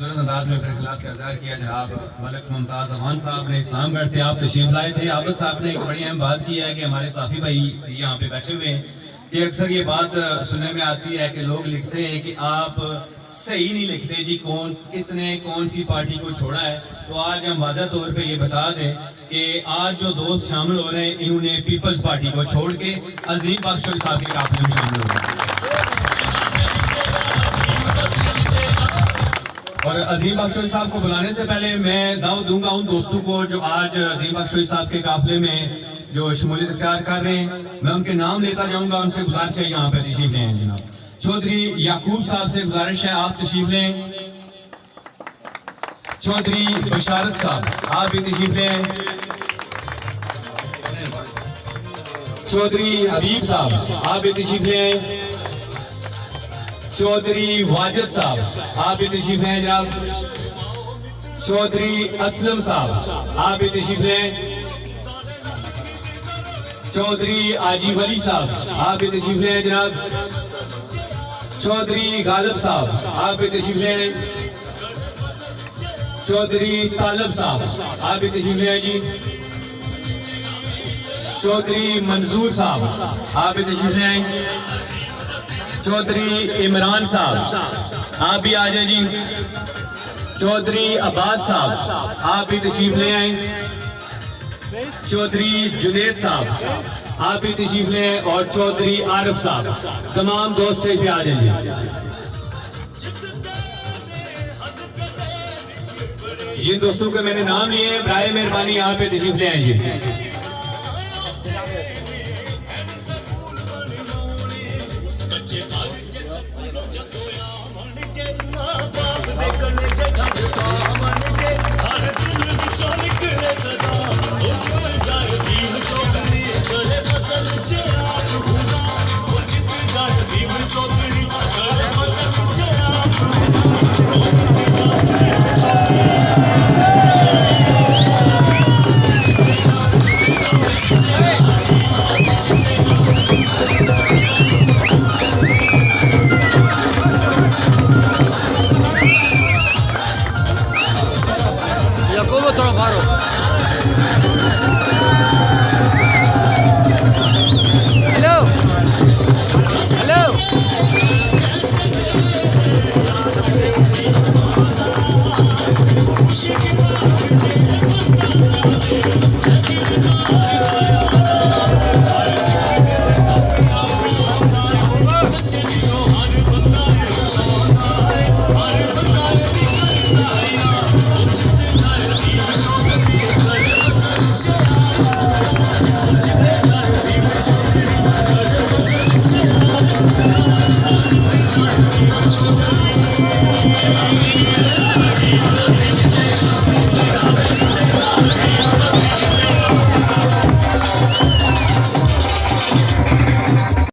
खूबसूरत अंदाज में खिलाफ का इज़हार किया। जनाब मलिक मुमताज़ अमान साहब ने इस्लामगढ़ से आप तशरीफ लाए थे। आबिद साहब ने एक बड़ी अहम बात की है कि हमारे साथी भाई यहाँ पे बैठे हुए हैं कि अक्सर ये बात सुनने में आती है कि लोग लिखते हैं कि आप सही नहीं लिखते जी, किसने कौन सी पार्टी को छोड़ा है। तो आज हम वाज़ा तौर पे ये बता दें कि आज जो दोस्त शामिल हो रहे हैं इन्होंने पीपल्स पार्टी को छोड़ के अजीम बख्शोई साहब के काफिले में शामिल हो रहे हैं। और अजीम बख्शोई साहब को बुलाने से पहले मैं दावत दूंगा उन दोस्तों को जो आज अजीम बख्शोई साहब के काफिले में जो शमूलियत इख्तियार कर रहे हैं। मैं उनके नाम लेता जाऊंगा, उनसे गुजारिश है यहाँ पे तशरीफ लें। जनाब चौधरी याकूब साहब से गुजारिश है आप तशरीफ लें। चौधरी बशारत साहब आप भी तशरीफ लें। चौधरी हबीब साहब आप भी तशरीफ लें। चौधरी वाजिद साहब आप भी तशरीफ लें। जनाब चौधरी असलम साहब आप भी तशरीफ लें। चौधरी आजी वली साहब आप भी तशरीफ लें। जनाब चौधरी गालिब साहब आप भी तशरीफ लें। चौधरी तालब साहब आप भी तशरीफ लें जी। चौधरी मंजूर साहब आप भी तशरीफ लें। चौधरी इमरान साहब आप भी आ जाए जी। चौधरी अब्बास साहब आप भी तशरीफ ले आए। चौधरी जुनेद साहब आप भी तशरीफ लें। और चौधरी आरिफ साहब तमाम दोस्त स्टेज पे आ जाइए। जिन दोस्तों के मैंने नाम लिए बराए मेहरबानी यहाँ पे तशरीफ ले आइए। Choudhury